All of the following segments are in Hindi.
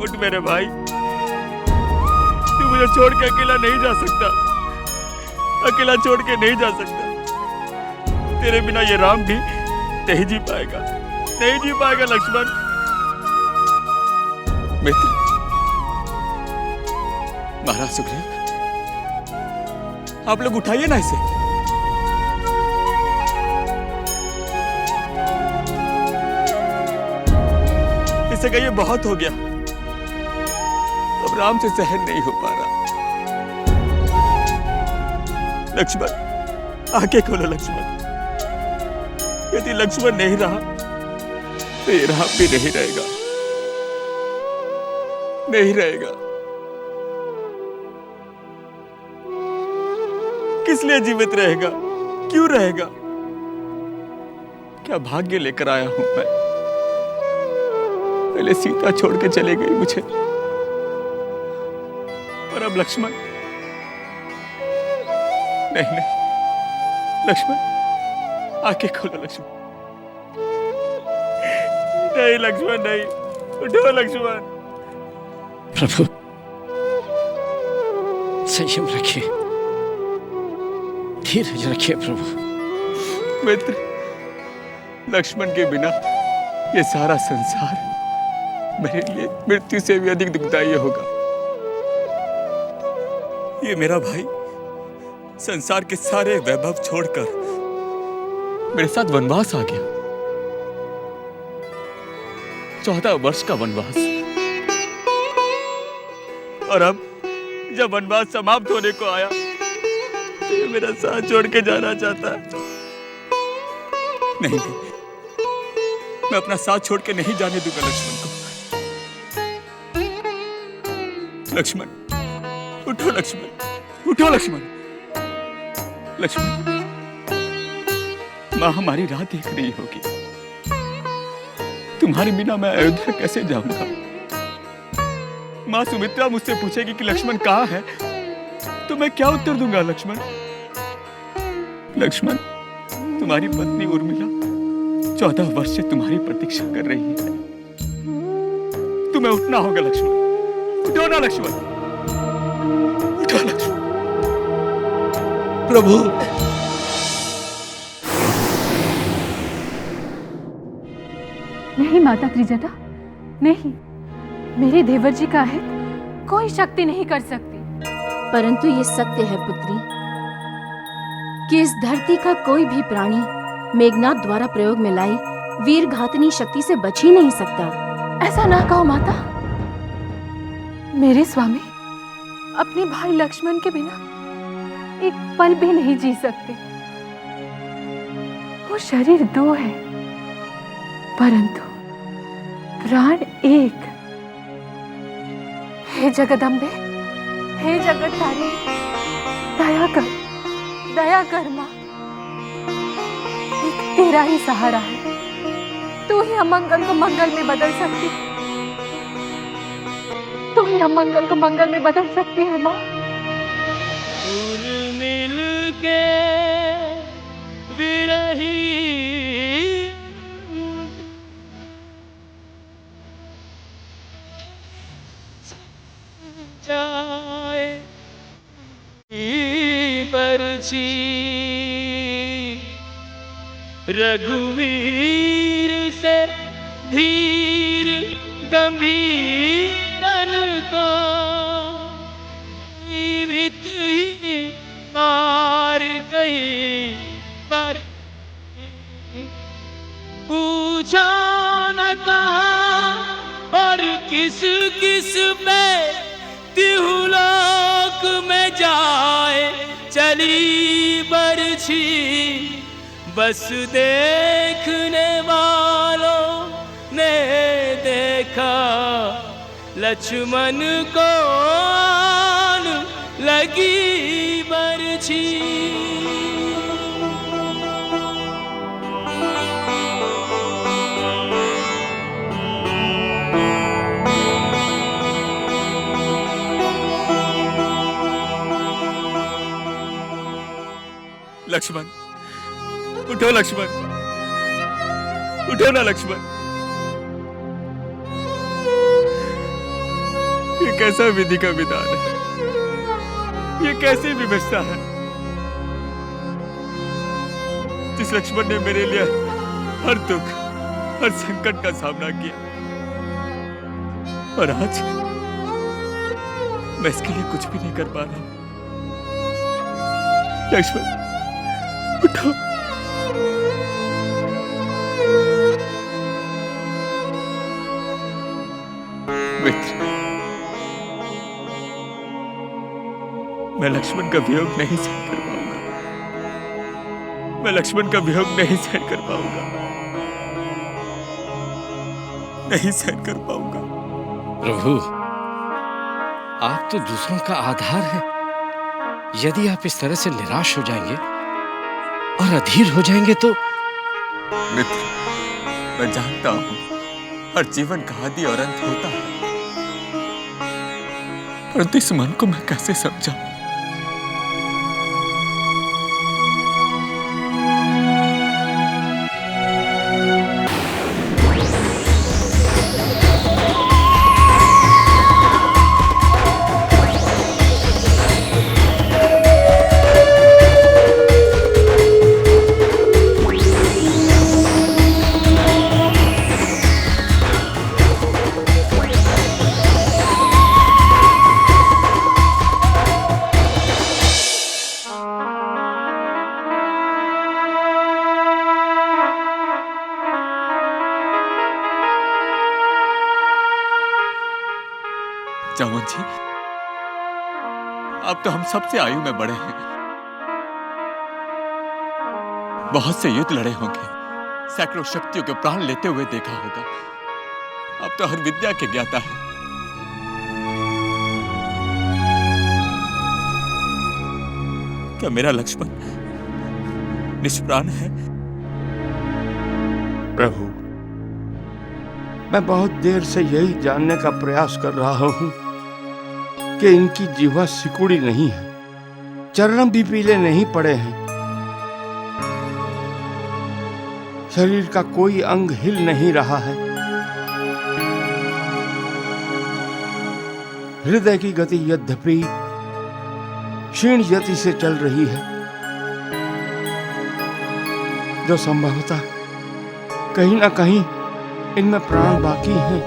उठ मेरे भाई, तू मुझे छोड़ के अकेला नहीं जा सकता, अकेला छोड़ के नहीं जा सकता। तेरे बिना ये राम भी नहीं जी पाएगा, नहीं जी पाएगा लक्ष्मण। मित्र, महाराज सुग्रीव, आप लोग उठाइए ना इसे। इसे कहिए बहुत हो गया, अब राम से सहन नहीं हो पा रहा। लक्ष्मण, आंखें खोलो लक्ष्मण। यदि लक्ष्मण नहीं रहा तो ये राम भी नहीं रहेगा, नहीं रहेगा। किस लिए जीवित रहेगा, क्यों रहेगा? क्या भाग्य लेकर आया हूं मैं? पहले सीता छोड़ के चले गई मुझे, और अब लक्ष्मण। नहीं नहीं लक्ष्मण, आंखें खोलो लक्ष्मण। नहीं लक्ष्मण नहीं, उठो लक्ष्मण। प्रभु संयम रखिए, धीरज रखिए प्रभु। मित्र, लक्ष्मण के बिना ये सारा संसार मेरे लिए मृत्यु से भी अधिक दुखदायी होगा। ये मेरा भाई संसार के सारे वैभव छोड़कर मेरे साथ वनवास आ गया, 14 वर्ष का वनवास। और अब जब वनवास समाप्त होने को आया तो ये मेरा साथ छोड़ के जाना चाहता है। नहीं नहीं, मैं अपना साथ छोड़ के नहीं जाने दूंगा लक्ष्मण को। लक्ष्मण, उठो लक्ष्मण, उठो लक्ष्मण। लक्ष्मण, माँ हमारी राह देख रही होगी। तुम्हारे बिना मैं अयोध्या कैसे जाऊंगा? माँ सुमित्रा मुझसे पूछेगी कि लक्ष्मण कहाँ है, तो मैं क्या उत्तर दूंगा लक्ष्मण? लक्ष्मण, तुम्हारी पत्नी उर्मिला 14 वर्ष से तुम्हारी प्रतीक्षा कर रही है। तुम्हें उठना होगा लक्ष्मण, उठो ना लक्ष्मण, उठो लक्ष्मण। प्रभु नहीं माता त्रिजटा, नहीं, मेरे देवर जी का हित कोई शक्ति नहीं कर सकती। परंतु ये सत्य है पुत्री कि इस धरती का कोई भी प्राणी मेघनाद द्वारा प्रयोग में लाई वीर घातनी शक्ति से बच ही नहीं सकता। ऐसा ना कहो माता। मेरे स्वामी अपने भाई लक्ष्मण के बिना एक पल भी नहीं जी सकते। वो शरीर 2 है, परंतु प्राण एक। हे जगदम्बे, हे जगततारिणी, दया कर माँ। एक तेरा ही सहारा है, तू ही अमंगल को मंगल में बदल सकती, तू ही अमंगल को मंगल में बदल सकती है माँ। मिल के विरही जाए परछी, रघुवीर से धीर गंभीरन को जीवित ही मार गई पर पूछा न कहा और किस किस पे तिहुलोक में जाए चली बरछी। बस देखने वालों ने देखा लक्ष्मण को आन लगी बरछी। लक्ष्मण, उठो लक्ष्मण, उठो ना लक्ष्मण। ये कैसा विधि का विधान है? ये कैसी व्यवस्था है जिस लक्ष्मण ने मेरे लिए हर दुख, हर संकट का सामना किया, और आज मैं इसके लिए कुछ भी नहीं कर पा रहा। लक्ष्मण, उठो। मित्र, मैं लक्ष्मण का वियोग नहीं सहन कर पाऊंगा। मैं लक्ष्मण का वियोग नहीं सहन कर पाऊंगा। नहीं सहन कर पाऊंगा। प्रभु, आप तो दूसरों का आधार है। यदि आप इस तरह से निराश हो जाएंगे और अधीर हो जाएंगे तो। मित्र, मैं जानता हूं हर जीवन का आदि और अंत होता है, परंतु इस मन को मैं कैसे समझाऊं? जामुन जी, आप तो हम सबसे आयु में बड़े हैं। बहुत से युद्ध लड़े होंगे, सैकड़ों शक्तियों के प्राण लेते हुए देखा होगा। आप तो हर विद्या के ज्ञाता हैं। क्या मेरा लक्ष्मण निष्प्राण है? प्रभु, मैं बहुत देर से यही जानने का प्रयास कर रहा हूं कि इनकी जीवा सिकुड़ी नहीं है, चरण भी पीले नहीं पड़े हैं, शरीर का कोई अंग हिल नहीं रहा है, हृदय की गति यद्यपि क्षीण गति से चल रही है, जो संभवतः कहीं ना कहीं इनमें प्राण बाकी हैं।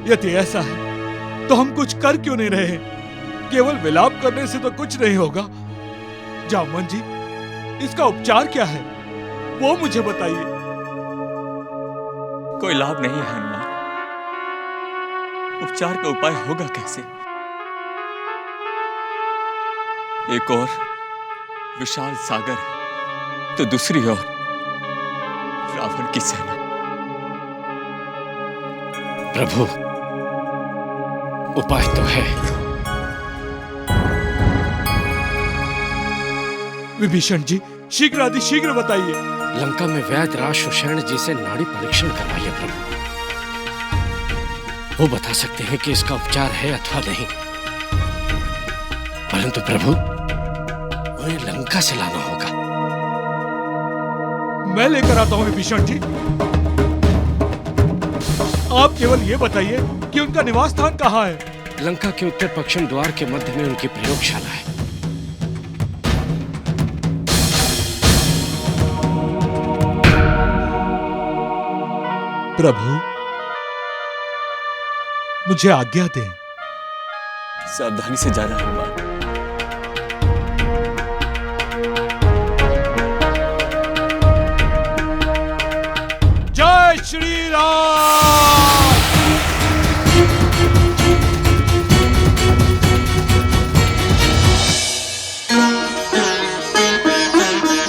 यदि ऐसा है तो हम कुछ कर क्यों नहीं रहे? केवल विलाप करने से तो कुछ नहीं होगा। जामवन जी, इसका उपचार क्या है वो मुझे बताइए। कोई लाभ नहीं है हनुमान। उपचार का उपाय होगा कैसे? एक और विशाल सागर है तो दूसरी ओर रावण की सेना। प्रभु, उपाय तो है। विभीषण जी, शीघ्र आदि शीघ्र बताइए। लंका में वैद्यराज सुषेण जी से नाड़ी परीक्षण करवाइए प्रभु। वो बता सकते हैं कि इसका उपचार है अथवा नहीं। परंतु प्रभु, उन्हें लंका से लाना होगा। मैं लेकर आता हूं विभीषण जी। आप केवल ये बताइए कि उनका निवास स्थान कहाँ है? लंका के उत्तर पश्चिम द्वार के मध्य में उनकी प्रयोगशाला है। प्रभु, मुझे आज्ञा दें। सावधानी से जाना हनुमान। जय श्री राम।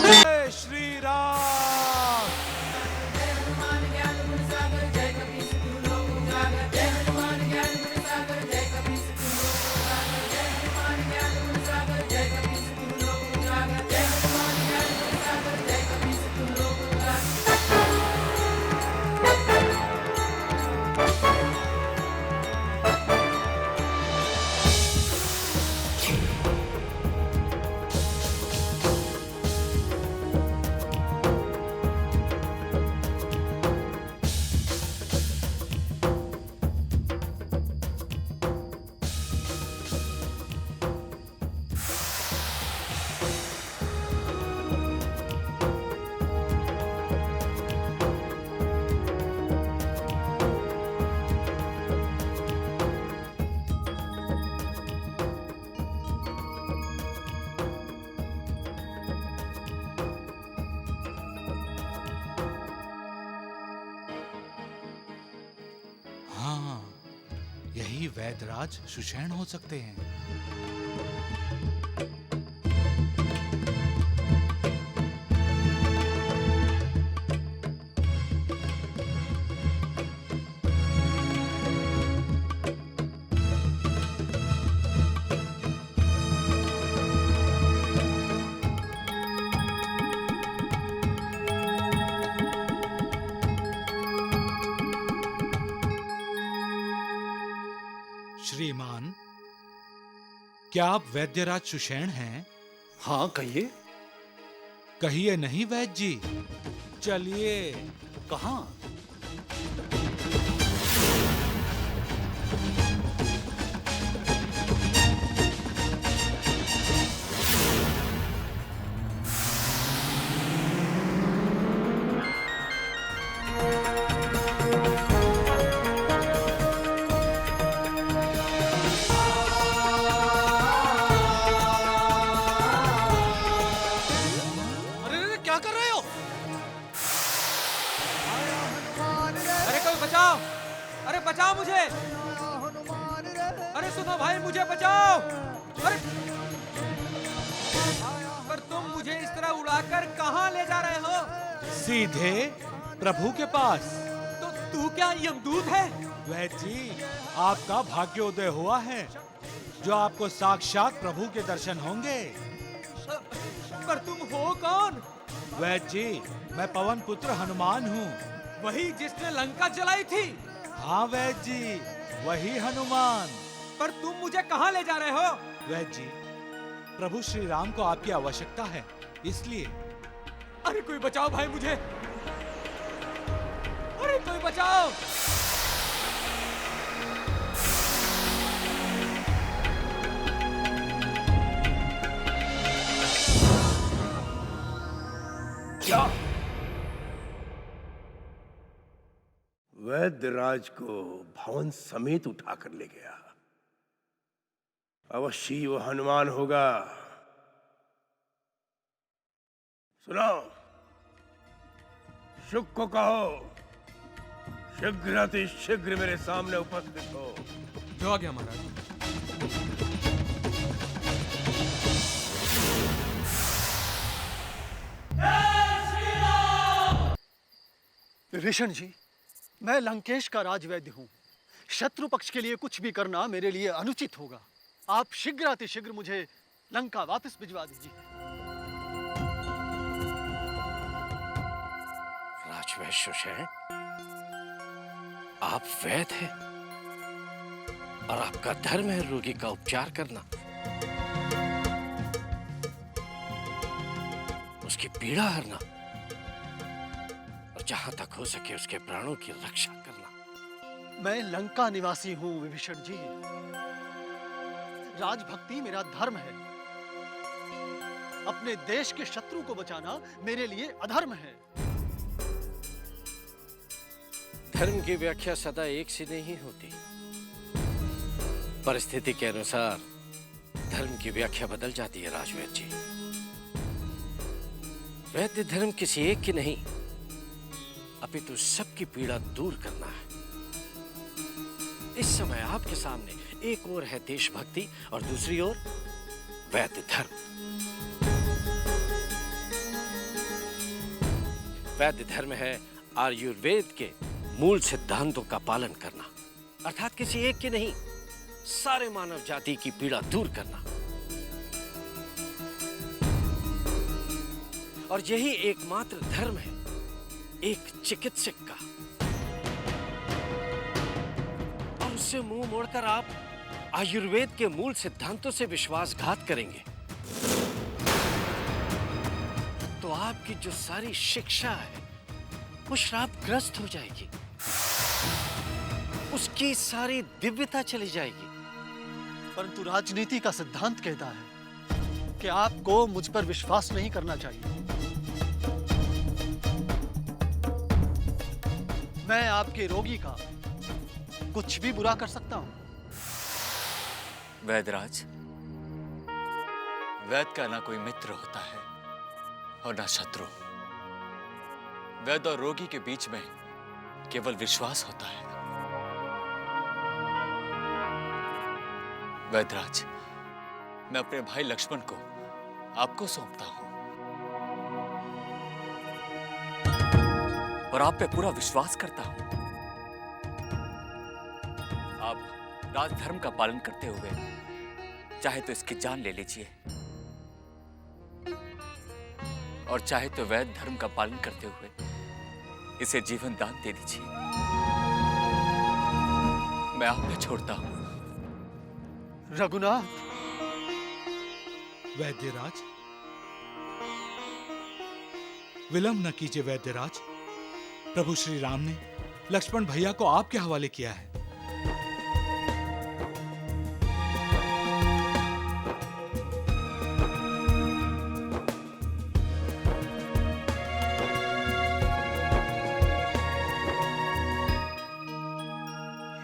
जय श्री राम। हाँ, यही वैद्यराज सुषैण हो सकते हैं। श्रीमान, क्या आप वैद्यराज सुषैण हैं? हाँ कहिए। कहिए नहीं वैद्य जी, चलिए। कहाँ? बचाओ! अरे बचाओ मुझे! अरे सुनो भाई, मुझे बचाओ! अरे पर तुम मुझे इस तरह उड़ाकर कहाँ ले जा रहे हो? सीधे प्रभु के पास। तो तू क्या यमदूत है? वैद्य जी, आपका भाग्योदय हुआ है, जो आपको साक्षात प्रभु के दर्शन होंगे। पर तुम हो कौन? वैद्य जी, मैं पवन पुत्र हनुमान हूँ। वही जिसने लंका जलाई थी? हाँ वैद्य जी, वही हनुमान। पर तुम मुझे कहाँ ले जा रहे हो? वैद्य जी, प्रभु श्री राम को आपकी आवश्यकता है, इसलिए। अरे कोई बचाओ भाई मुझे! अरे कोई बचाओ! क्या? वैद्यराज को भवन समेत उठाकर ले गया। अवश्य ही वो हनुमान होगा। सुनो, शुक को कहो शीघ्र मेरे सामने उपस्थित हो। जो आ गया महाराज। विभीषण जी, मैं लंकेश का राजवैद्य हूँ। शत्रु पक्ष के लिए कुछ भी करना मेरे लिए अनुचित होगा। आप शीघ्र अतिशीघ्र मुझे लंका वापस भिजवा दीजिए। राजवैद्य सुषैण, आप वैद्य हैं और आपका धर्म है रोगी का उपचार करना, उसकी पीड़ा हरना और जहां तक हो सके उसके प्राणों की रक्षा करना। मैं लंका निवासी हूँ विभीषण जी। राजभक्ति मेरा धर्म है। अपने देश के शत्रु को बचाना मेरे लिए अधर्म है। धर्म की व्याख्या सदा एक सी नहीं होती। परिस्थिति के अनुसार धर्म की व्याख्या बदल जाती है राजवैद्य जी। वैद्य धर्म किसी एक की नहीं, अपितु सबकी पीड़ा दूर करना है। इस समय आपके सामने एक ओर है देशभक्ति और दूसरी ओर वैद्य धर्म। वैद्य धर्म है आयुर्वेद के मूल सिद्धांतों का पालन करना, अर्थात किसी एक की नहीं, सारे मानव जाति की पीड़ा दूर करना। और यही एकमात्र धर्म है एक चिकित्सक का। और उससे मुंह मोड़कर आप आयुर्वेद के मूल सिद्धांतों से विश्वासघात करेंगे तो आपकी जो सारी शिक्षा है वो श्रापग्रस्त हो जाएगी, उसकी सारी दिव्यता चली जाएगी। परंतु राजनीति का सिद्धांत कहता है कि आपको मुझ पर विश्वास नहीं करना चाहिए। मैं आपके रोगी का कुछ भी बुरा कर सकता हूं। वैद्यराज, वैद्य का ना कोई मित्र होता है और ना शत्रु। वैद्य और रोगी के बीच में केवल विश्वास होता है। वैद्यराज, मैं अपने भाई लक्ष्मण को आपको सौंपता हूं और आप पे पूरा विश्वास करता हूं। आप राजधर्म का पालन करते हुए चाहे तो इसकी जान ले लीजिए और चाहे तो वैध धर्म का पालन करते हुए इसे जीवन दान दे दीजिए। मैं आप पे छोड़ता हूं। रघुनाथ। वैद्यराज, विलंब न कीजिए वैद्यराज। प्रभु श्री राम ने लक्ष्मण भैया को आपके हवाले किया है।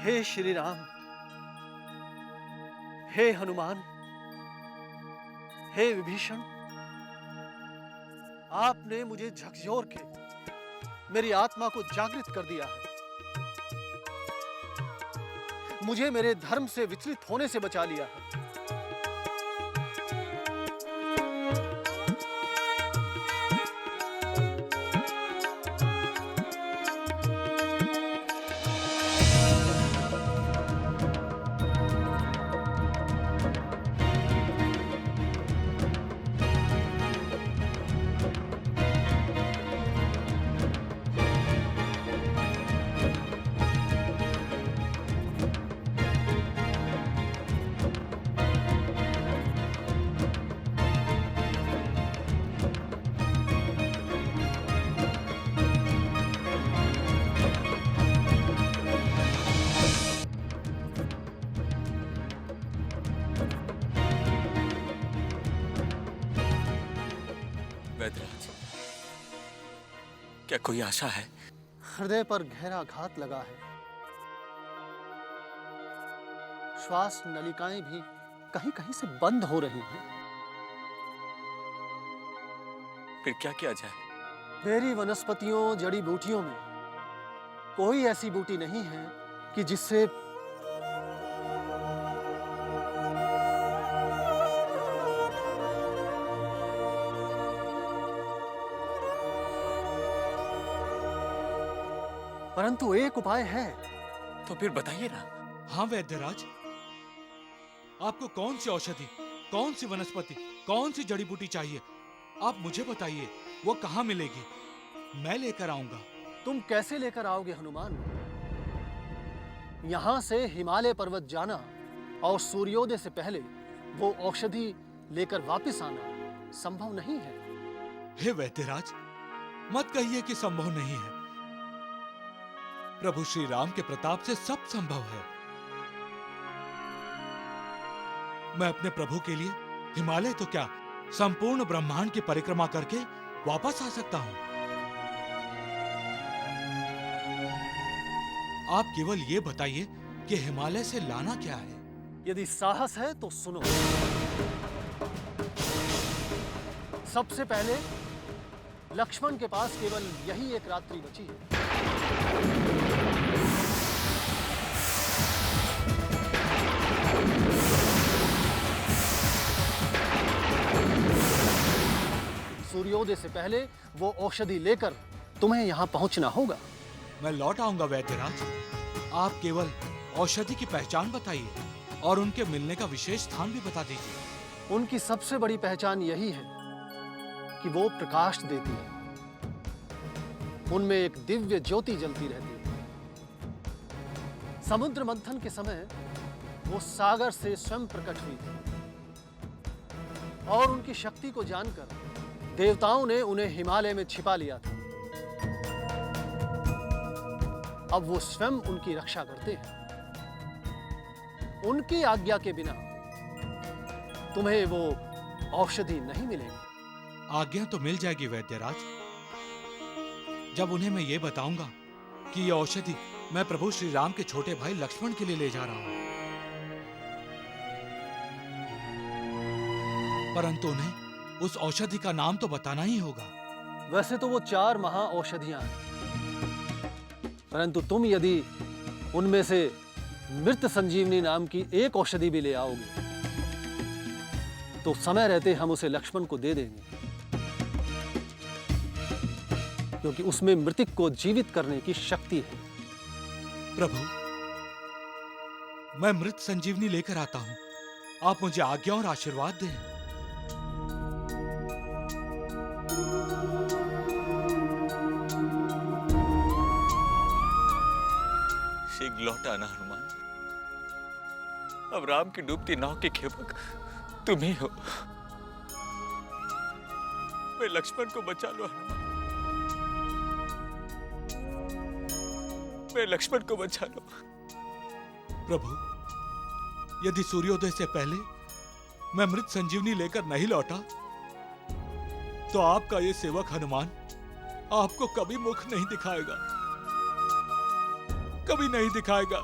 हे श्री राम, हे हनुमान, हे विभीषण, आपने मुझे झकझोर के मेरी आत्मा को जागृत कर दिया है। मुझे मेरे धर्म से विचलित होने से बचा लिया है। वैद्यराज, क्या कोई आशा है? हृदय पर गहरा आघात लगा है। श्वास नलिकाएं भी कहीं कहीं से बंद हो रही हैं। फिर क्या किया जाए? मेरी वनस्पतियों, जड़ी बूटियों में कोई ऐसी बूटी नहीं है कि जिससे परंतु एक उपाय है। तो फिर बताइए ना। हाँ वैद्यराज, आपको कौन सी औषधि, कौन सी वनस्पति, कौन सी जड़ी बूटी चाहिए, आप मुझे बताइए। वो कहाँ मिलेगी? मैं लेकर आऊंगा। तुम कैसे लेकर आओगे हनुमान? यहां से हिमालय पर्वत जाना और सूर्योदय से पहले वो औषधि लेकर वापस आना संभव नहीं है। हे वैद्यराज, मत कहिए कि संभव नहीं है। प्रभु श्री राम के प्रताप से सब संभव है। मैं अपने प्रभु के लिए हिमालय तो क्या, संपूर्ण ब्रह्मांड की परिक्रमा करके वापस आ सकता हूं। आप केवल ये बताइए कि हिमालय से लाना क्या है। यदि साहस है तो सुनो। सबसे पहले लक्ष्मण के पास केवल यही एक रात्रि बची है। सूर्योदय से पहले वो औषधि लेकर तुम्हें यहां पहुंचना होगा। मैं लौट आऊंगा वैद्यराज। आप केवल औषधि की पहचान बताइए और उनके मिलने का विशेष स्थान भी बता दीजिए। उनकी सबसे बड़ी पहचान यही है कि वो प्रकाश देती है। उनमें एक दिव्य ज्योति जलती रहती है। समुद्र मंथन के समय वो सागर से स्वयं प्रकट हुई थी और उनकी शक्ति को जानकर देवताओं ने उन्हें हिमालय में छिपा लिया था। अब वो स्वयं उनकी रक्षा करते हैं। उनकी आज्ञा के बिना तुम्हें वो औषधि नहीं मिलेगी। आज्ञा तो मिल जाएगी वैद्यराज, जब उन्हें मैं ये बताऊंगा कि ये औषधि मैं प्रभु श्री राम के छोटे भाई लक्ष्मण के लिए ले जा रहा हूं। परंतु उन्हें उस औषधि का नाम तो बताना ही होगा। वैसे तो वो 4 महा औषधियां हैं, परंतु तुम यदि उनमें से मृत संजीवनी नाम की एक औषधि भी ले आओगे तो समय रहते हम उसे लक्ष्मण को दे देंगे, क्योंकि उसमें मृतक को जीवित करने की शक्ति है। प्रभु, मैं मृत संजीवनी लेकर आता हूं। आप मुझे आज्ञा और आशीर्वाद दें। शीघ्र लौट आना हनुमान। अब राम की डूबती नाव के खेपक तुम ही हो। मैं लक्ष्मण को बचा लो हनुमान, मैं लक्ष्मण को बचा लो। प्रभु, यदि सूर्योदय से पहले मैं मृत संजीवनी लेकर नहीं लौटा तो आपका ये सेवक हनुमान आपको कभी मुख नहीं दिखाएगा, कभी नहीं दिखाएगा।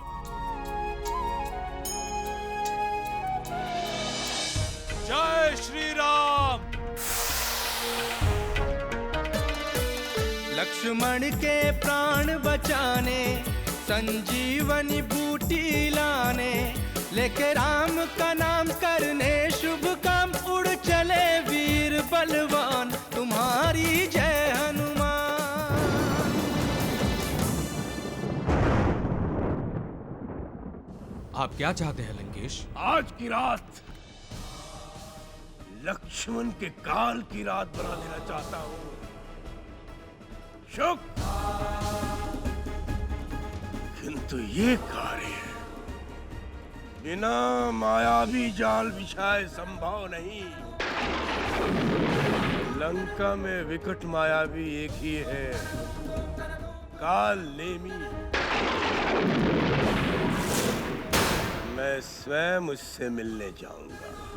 जय श्री राम। लक्ष्मण के प्राण बचाने, संजीवनी बूटी लाने, लेके राम का नाम करने, शुभ काम उड़ चले वीर बलवान, तुम्हारी जय हनुमान। आप क्या चाहते हैं लंकेश? आज की रात लक्ष्मण के काल की रात बना देना चाहता हूं। शुक, किंतु ये कार्य बिना मायावी जाल बिछाए संभव नहीं। लंका में विकट मायावी एक ही है, काल नेमी। मैं स्वयं उससे मिलने जाऊंगा।